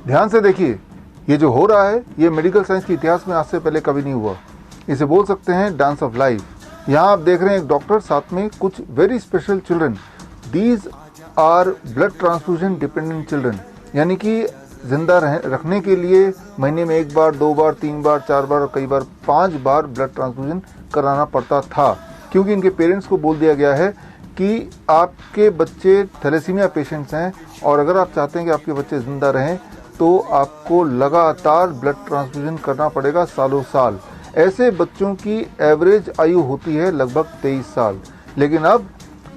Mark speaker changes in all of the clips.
Speaker 1: ध्यान से देखिए, ये जो हो रहा है ये मेडिकल साइंस के इतिहास में आज से पहले कभी नहीं हुआ। इसे बोल सकते हैं डांस ऑफ लाइफ। यहाँ आप देख रहे हैं एक डॉक्टर, साथ में कुछ very special children. These are blood transfusion dependent children, यानी कि जिंदा रखने के लिए महीने में 1 बार, 2 बार, 3 बार, 4 बार और कई बार 5 बार ब्लड ट्रांसफ्यूजन कराना पड़ता था, क्योंकि इनके पेरेंट्स को बोल दिया गया है कि आपके बच्चे थैलेसीमिया पेशेंट्स हैं और अगर आप चाहते हैं कि आपके बच्चे जिंदा रहें तो आपको लगातार ब्लड ट्रांसफ्यूजन करना पड़ेगा सालों साल। ऐसे बच्चों की एवरेज आयु होती है लगभग 23 साल। लेकिन अब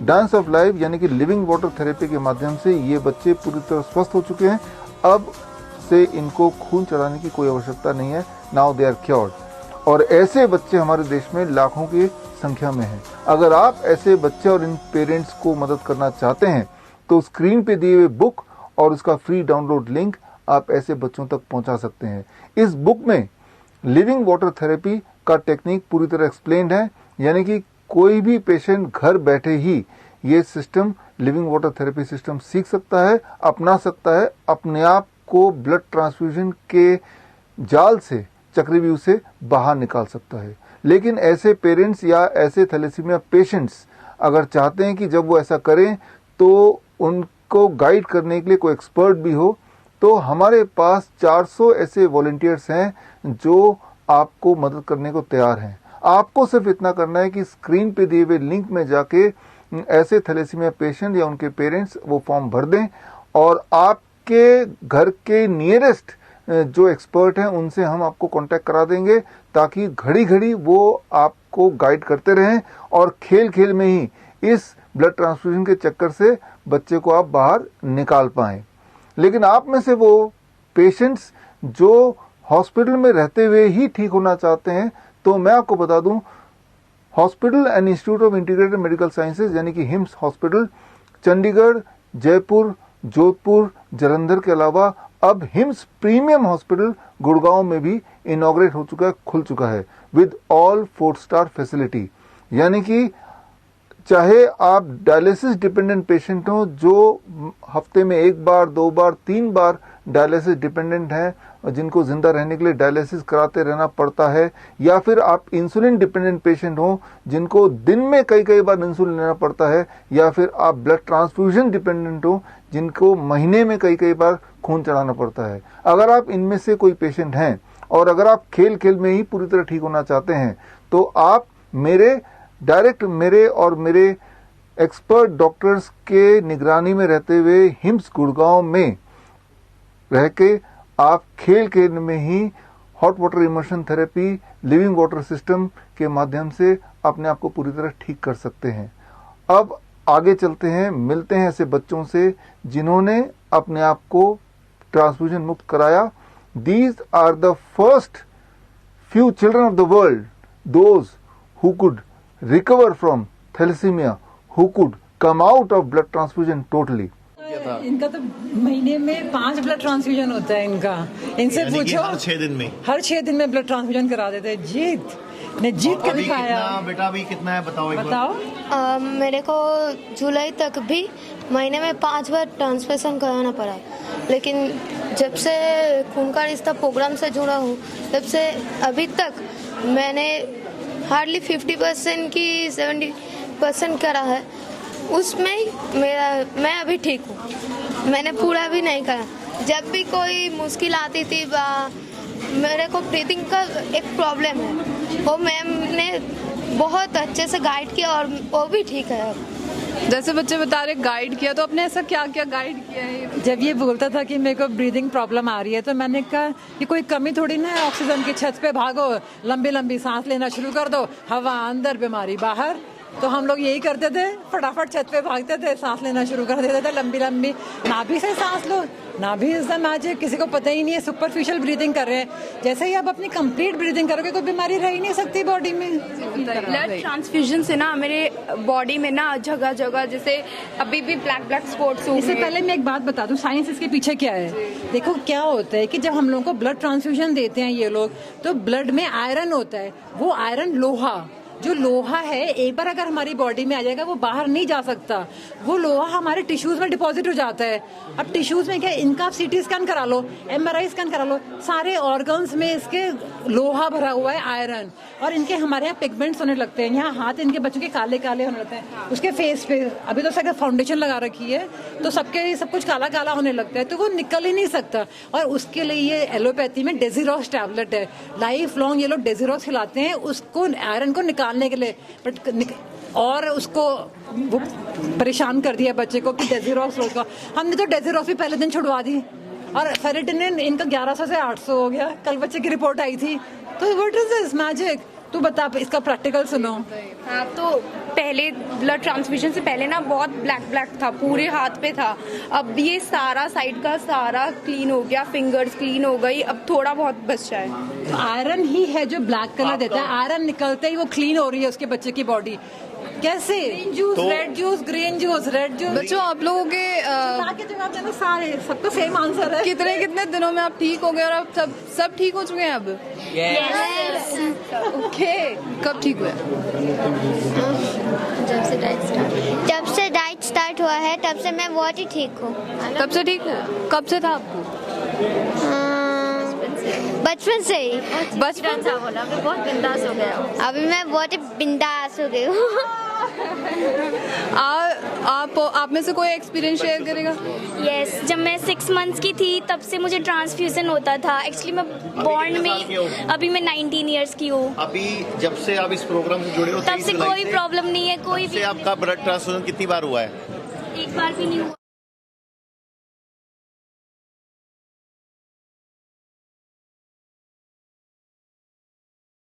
Speaker 1: डांस ऑफ लाइफ यानी कि लिविंग वाटर थेरेपी के माध्यम से ये बच्चे पूरी तरह स्वस्थ हो चुके हैं। अब से इनको खून चढ़ाने की कोई आवश्यकता नहीं है। Now they are cured. और ऐसे बच्चे हमारे देश में लाखों की संख्या में हैं। अगर आप ऐसे बच्चे और इन पेरेंट्स को मदद करना चाहते हैं तो स्क्रीन पे दिए हुए बुक और उसका फ्री डाउनलोड लिंक आप ऐसे बच्चों तक पहुंचा सकते हैं। इस बुक में लिविंग वाटर थेरेपी का टेक्निक पूरी तरह एक्सप्लेन्ड है, यानी कि कोई भी पेशेंट घर बैठे ही ये system, living water therapy system सीख सकता है, अपना सकता है, अपने आप को ब्लड ट्रांसफ्यूजन के जाल से, चक्रव्यूह से बाहर निकाल सकता है। लेकिन ऐसे पेरेंट्स या ऐसे थैलेसीमिया पेशेंट्स अगर चाहते हैं कि जब वो ऐसा करें तो उनको गाइड करने के लिए कोई एक्सपर्ट भी हो, तो हमारे पास 400 ऐसे वॉलंटियर्स हैं जो आपको मदद करने को तैयार हैं। आपको सिर्फ इतना करना है कि स्क्रीन पे दिए हुए लिंक में जाके ऐसे थैलेसीमिया पेशेंट या उनके पेरेंट्स वो फॉर्म भर दें और आपके घर के नियरेस्ट जो एक्सपर्ट हैं उनसे हम आपको कांटेक्ट करा देंगे, ताकि घड़ी घड़ी वो आपको गाइड करते रहें और खेल खेल में ही इस ब्लड ट्रांसफ्यूजन के चक्कर से बच्चे को आप बाहर निकाल पाएं। लेकिन आप में से वो पेशेंट्स जो हॉस्पिटल में रहते हुए ही ठीक होना चाहते हैं, तो मैं आपको बता दूं, hospital and institute of integrated medical sciences यानी कि हिम्स हॉस्पिटल चंडीगढ़, जयपुर, जोधपुर, जालंधर के अलावा अब हिम्स प्रीमियम हॉस्पिटल गुड़गांव में भी इनॉग्रेट हो चुका है, खुल चुका है विद ऑल 4 स्टार फैसिलिटी। यानी कि चाहे आप डायलिसिस डिपेंडेंट पेशेंट हो जो हफ्ते में 1 बार, 2 बार, 3 बार डायलिसिस डिपेंडेंट हैं और जिनको जिंदा रहने के लिए डायलिसिस कराते रहना पड़ता है, या फिर आप इंसुलिन डिपेंडेंट पेशेंट हो जिनको दिन में कई बार इंसुलिन लेना पड़ता है, या फिर आप ब्लड ट्रांसफ्यूजन डिपेंडेंट हो जिनको महीने में कई बार खून चढ़ाना पड़ता है। अगर आप इनमें से कोई पेशेंट हैं और अगर आप खेल खेल में ही पूरी तरह ठीक होना चाहते हैं तो आप मेरे और मेरे एक्सपर्ट डॉक्टर्स के निगरानी में रहते हुए हिम्स गुड़गांव में रह के आप खेल खेल में ही hot water immersion therapy, living water system के माध्यम से अपने आप को पूरी तरह ठीक कर सकते हैं। अब आगे चलते हैं, मिलते हैं ऐसे बच्चों से जिन्होंने अपने आप को ट्रांसफ्यूजन मुक्त कराया। These are the first few children of the world, those who could recover from thalassemia, who could come out of blood transfusion totally.
Speaker 2: इनका तो महीने में 5 ब्लड ट्रांसफ्यूजन होता है इनका। इनसे पूछो, हर 6 दिन में ब्लड ट्रांसफ्यूजन करा देते हैं। जीत कर दिखाया।
Speaker 3: बेटा भी कितना है
Speaker 2: बताओ।
Speaker 4: मेरे को जुलाई तक भी महीने में 5 बार ट्रांसफ्यूजन कराना पड़ा, लेकिन जब से खून का रिश्ता प्रोग्राम से जुड़ा हूँ तब से अभी तक मैंने हार्डली 50% की 70% करा है। उसमें मैं अभी ठीक हूँ। मैंने पूरा भी नहीं करा। जब भी कोई मुश्किल आती थी, मेरे को ब्रीथिंग का एक प्रॉब्लम है, वो मैम ने बहुत अच्छे से गाइड किया और वो भी ठीक है।
Speaker 2: जैसे बच्चे बता रहे गाइड किया, तो आपने ऐसा क्या क्या गाइड किया है? जब ये बोलता था कि मेरे को ब्रीदिंग प्रॉब्लम आ रही है तो मैंने कहा कि कोई कमी थोड़ी ना है, ऑक्सीजन की छत पे भागो, लंबी लंबी सांस लेना शुरू कर दो, हवा अंदर बीमारी बाहर। तो हम लोग यही करते थे, फटाफट छत पे भागते थे, सांस लेना शुरू कर देते थे, लंबी लंबी नाभि से सांस लो, नाभि एकदम आज किसी को पता ही नहीं है, सुपरफिशियल ब्रीदिंग कर रहे हैं। जैसे ही आप अपनी कंप्लीट ब्रीदिंग करोगे कोई बीमारी रह ही नहीं सकती बॉडी में।
Speaker 5: ब्लड ट्रांसफ्यूजन से ना मेरे बॉडी में ना जगह जगह जैसे अभी भी ब्लैक स्पॉट्स हो।
Speaker 2: इससे पहले मैं एक बात बता दूं, साइंस इसके पीछे क्या है। देखो क्या होता है कि जब हम लोगों को ब्लड ट्रांसफ्यूजन देते हैं ये लोग, तो ब्लड में आयरन होता है, वो आयरन लोहा जो लोहा है एक बार अगर हमारी बॉडी में आ जाएगा वो बाहर नहीं जा सकता, वो लोहा हमारे टिश्यूज में डिपॉजिट हो जाता है। अब टिश्यूज में क्या, इनका आप सीटी स्कैन करा लो, MRI स्कैन करा लो, सारे ऑर्गन्स में इसके लोहा भरा हुआ है, आयरन, और इनके हमारे यहाँ पिगमेंट्स होने लगते हैं, यहाँ हाथ इनके बच्चों के काले काले होने लगते हैं, उसके फेस पे अभी तो सबके फाउंडेशन लगा रखी है तो सबके सब कुछ काला काला होने लगता है, तो वो निकल ही नहीं सकता। और उसके लिए ये एलोपैथी में डेजिरॉक्स टैबलेट है, लाइफ लॉन्ग ये लोग डेजिरॉक्स खिलाते हैं उसको आयरन को निकालने के लिए, बट और उसको वो परेशान कर दिया बच्चे को कि डेजिरॉक्स लो का। हमने तो डेजिरॉक्स भी पहले दिन छुड़वा दी और फेरिटिनिन इनका 1100 से 800 हो गया, कल बच्चे की रिपोर्ट आई थी। तो व्हाट इज दिस मैजिक, तू बता, इसका प्रैक्टिकल सुनो।
Speaker 5: हाँ, तो पहले ब्लड ट्रांसफ्यूजन से पहले ना बहुत ब्लैक था, पूरे हाथ पे था। अब ये सारा साइड का सारा क्लीन हो गया, फिंगर्स क्लीन हो गई, अब थोड़ा बहुत बचा है।
Speaker 2: आयरन ही है जो ब्लैक कलर देता है, आयरन निकलते ही वो क्लीन हो रही है उसके बच्चे की बॉडी। कैसे? Green juice, red juice, green juice, red juice.
Speaker 3: बच्चों, आप लोगों के
Speaker 2: जवाब देना, सारे सबका सेम आंसर है।
Speaker 3: कितने दिनों में आप ठीक हो गए और आप सब ठीक हो चुके हैं अब?
Speaker 4: यस।
Speaker 3: ओके, कब ठीक हुए?
Speaker 4: जब से डाइट स्टार्ट हुआ है तब से मैं बहुत ही ठीक हूँ।
Speaker 3: तब से ठीक है? कब से था आपको?
Speaker 4: बचपन से ही।
Speaker 3: बचपन से?
Speaker 4: बहुत बिंदास हो गया, अभी मैं बहुत ही बिंदास हो गई हूँ।
Speaker 3: आप में से कोई एक्सपीरियंस शेयर करेगा?
Speaker 6: यस, जब मैं 6 मंथ्स की थी तब से मुझे ट्रांसफ्यूजन होता था। एक्चुअली मैं बॉर्न में, अभी मैं 19 इयर्स की हूँ।
Speaker 7: अभी जब से आप इस प्रोग्राम से जुड़े हो
Speaker 6: तब से कोई प्रॉब्लम नहीं है, कोई भी।
Speaker 7: आपका ब्लड ट्रांसफ्यूजन कितनी बार हुआ है?
Speaker 6: एक बार भी नहीं हुआ।